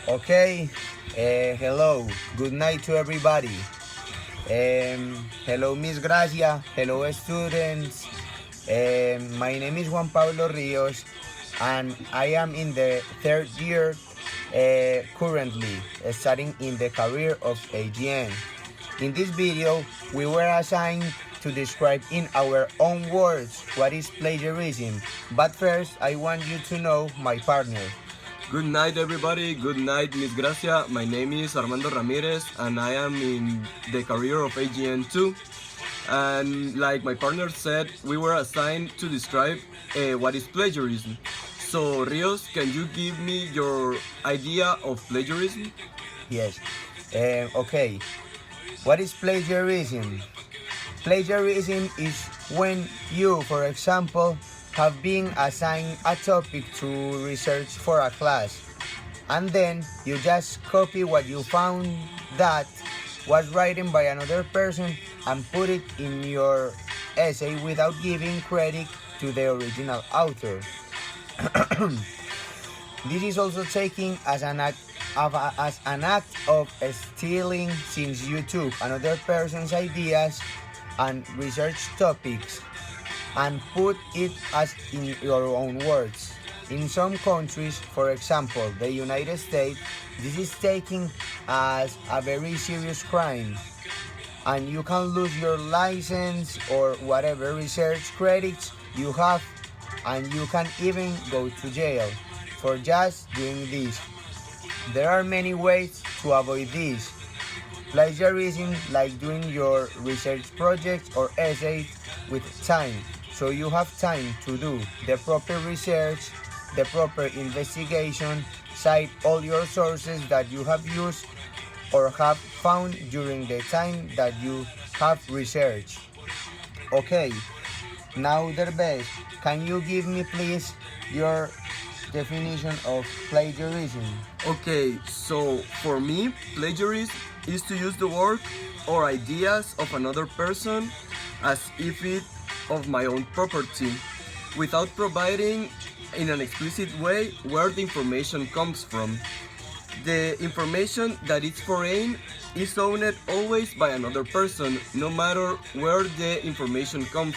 Okay, hello, good night to everybody. Hello, Miss Gracia, hello, students. My name is Juan Pablo Rios, and I am in the third year currently studying in the career of AGN. In this video, we were assigned to describe in our own words what is plagiarism. But first, I want you to know my partner. Good night, everybody. Good night, Miss Gracia. My name is Armando Ramirez, and I am in the career of AGN2. And like my partner said, we were assigned to describe what is plagiarism. So, Rios, can you give me your idea of plagiarism? Yes. Okay. What is plagiarism? Plagiarism is when you, for example, have been assigned a topic to research for a class, and then you just copy what you found that was written by another person and put it in your essay without giving credit to the original author. This is also taken as an act of stealing, since you took another person's ideas and research topics and put it as in your own words. In some countries, for example the United States, this is taken as a very serious crime, and you can lose your license or whatever research credits you have, and you can even go to jail for just doing this. There are many ways to avoid this. Plagiarism, like doing your research projects or essays with time, so you have time to do the proper research, the proper investigation, cite all your sources that you have used or have found during the time that you have researched. Okay, now the best, can you give me please your definition of plagiarism? Okay, so for me, plagiarism is to use the work or ideas of another person as if it of my own property, without providing in an explicit way where the information comes from. The information that is foreign is owned always by another person, no matter where the information comes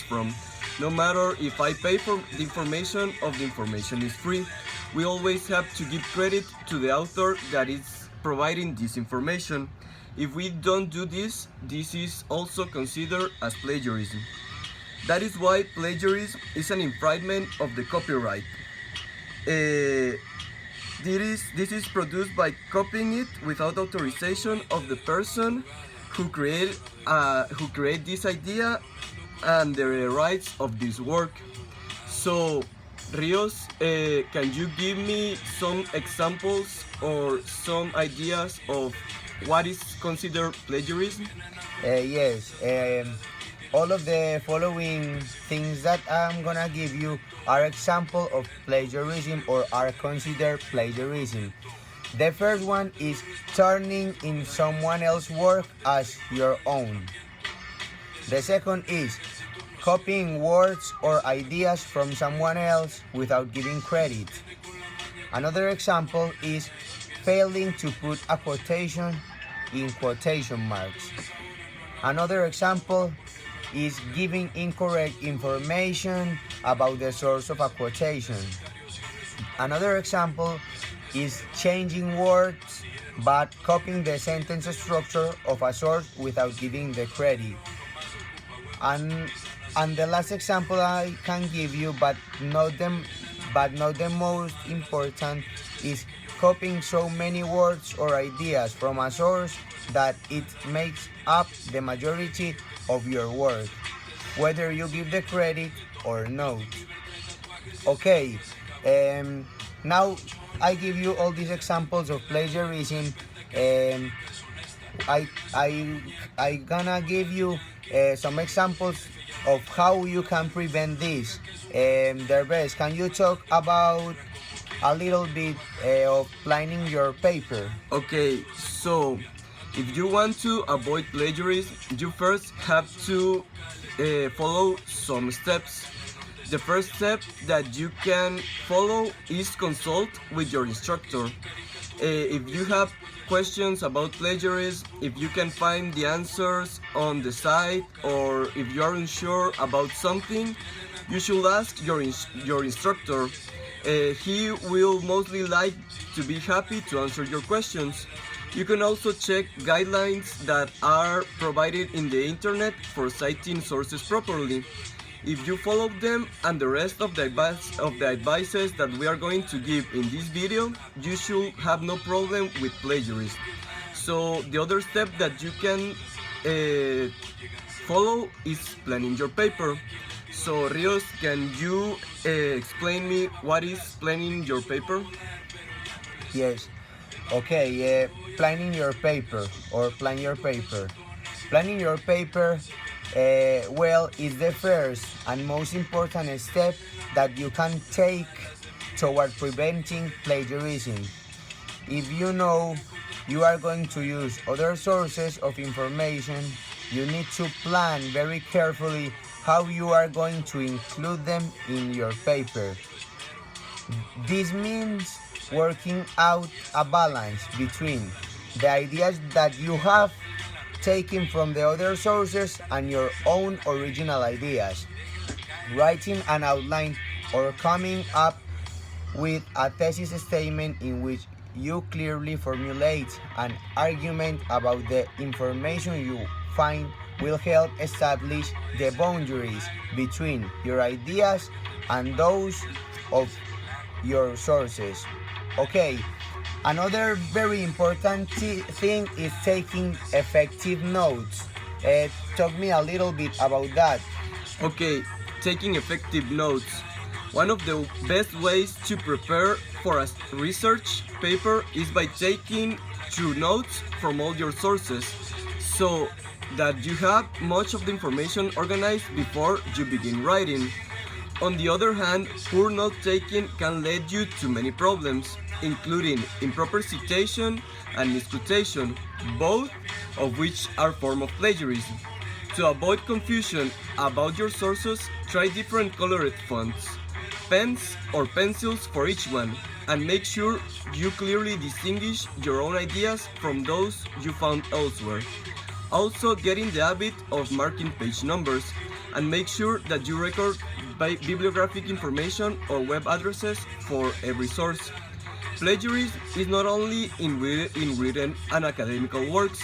from. No matter if I pay for the information or the information is free, we always have to give credit to the author that is providing this information. If we don't do this, this is also considered as plagiarism. That is why plagiarism is an infringement of the copyright. This is produced by copying it without authorization of the person who create this idea and the rights of this work. So, Rios, can you give me some examples or some ideas of what is considered plagiarism? Yes, all of the following things that I'm gonna give you are example of plagiarism or are considered plagiarism. The first one is turning in someone else's work as your own. The second is copying words or ideas from someone else without giving credit. Another example is failing to put a quotation in quotation marks. Another example is giving incorrect information about the source of a quotation. Another example is changing words but copying the sentence structure of a source without giving the credit. And the last example I can give you, but not the most important, is copying so many words or ideas from a source that it makes up the majority of your work, whether you give the credit or not. Okay, now I give you all these examples of plagiarism. Um, I gonna give you some examples of how you can prevent this. Derbez, can you talk about a little bit of planning your paper? Okay, so if you want to avoid plagiarism, you first have to follow some steps. The first step that you can follow is consult with your instructor. If you have questions about plagiarism, if you can find the answers on the site, or if you are unsure about something, you should ask your instructor. He will mostly like to be happy to answer your questions. You can also check guidelines that are provided in the internet for citing sources properly. If you follow them and the rest of the advices that we are going to give in this video, you should have no problem with plagiarism. So the other step that you can follow is planning your paper. So Rios, can you explain me what is planning your paper? Yes. Okay, planning your paper or plan your paper. Planning your paper, well, is the first and most important step that you can take toward preventing plagiarism. If you know you are going to use other sources of information, you need to plan very carefully how you are going to include them in your paper. This means working out a balance between the ideas that you have taken from the other sources and your own original ideas. Writing an outline or coming up with a thesis statement in which you clearly formulate an argument about the information you find will help establish the boundaries between your ideas and those of your sources. Okay, another very important thing is taking effective notes. Talk me a little bit about that. Okay, taking effective notes. One of the best ways to prepare for a research paper is by taking true notes from all your sources, so that you have much of the information organized before you begin writing. On the other hand, poor note taking can lead you to many problems, including improper citation and misquotation, both of which are forms of plagiarism. To avoid confusion about your sources, try different colored fonts, pens or pencils for each one, and make sure you clearly distinguish your own ideas from those you found elsewhere. Also, get in the habit of marking page numbers, and make sure that you record bibliographic information or web addresses for every source. Plagiarism is not only in written and academical works.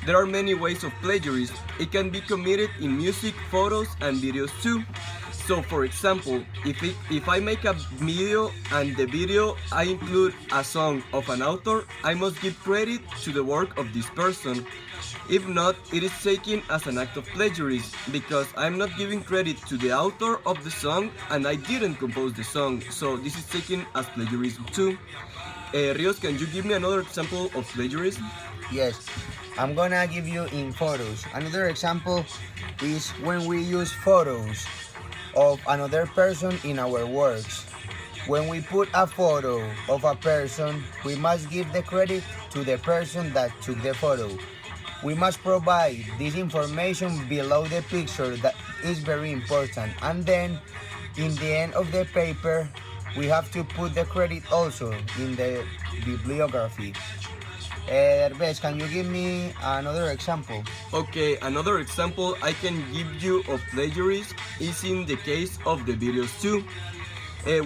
There are many ways of plagiarism. It can be committed in music, photos, and videos too. So for example, if I make a video and the video I include a song of an author, I must give credit to the work of this person. If not, it is taken as an act of plagiarism, because I'm not giving credit to the author of the song and I didn't compose the song, so this is taken as plagiarism too. Rios, can you give me another example of plagiarism? Yes, I'm gonna give you in photos. Another example is when we use photos of another person in our works. When we put a photo of a person, we must give the credit to the person that took the photo. We must provide this information below the picture, that is very important. And then, in the end of the paper, we have to put the credit also in the bibliography. Herbes, can you give me another example? Okay, another example I can give you of plagiarism is in the case of the videos too.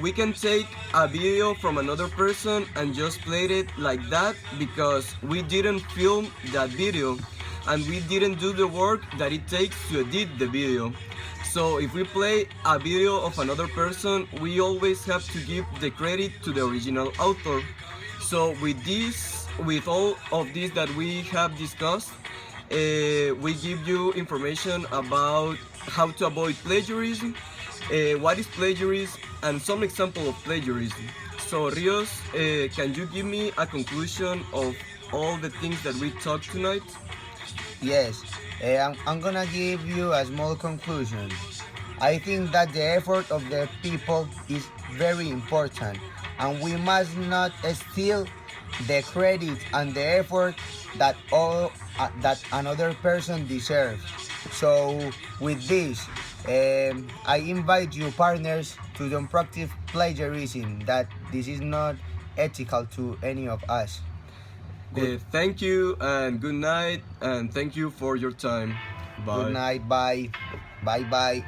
We can take a video from another person and just play it like that because we didn't film that video and we didn't do the work that it takes to edit the video. So if we play a video of another person, we always have to give the credit to the original author. So with all of this that we have discussed, we give you information about how to avoid plagiarism, what is plagiarism, and some example of plagiarism. So Rios, can you give me a conclusion of all the things that we talked tonight? Yes, I'm gonna give you a small conclusion. I think that the effort of the people is very important, and we must not steal the credit and the effort that that another person deserves. So with this, I invite you partners to don't practice plagiarism. That this is not ethical to any of us. Good, Thank you and good night, and thank you for your time. good Bye. night. Bye. Bye bye.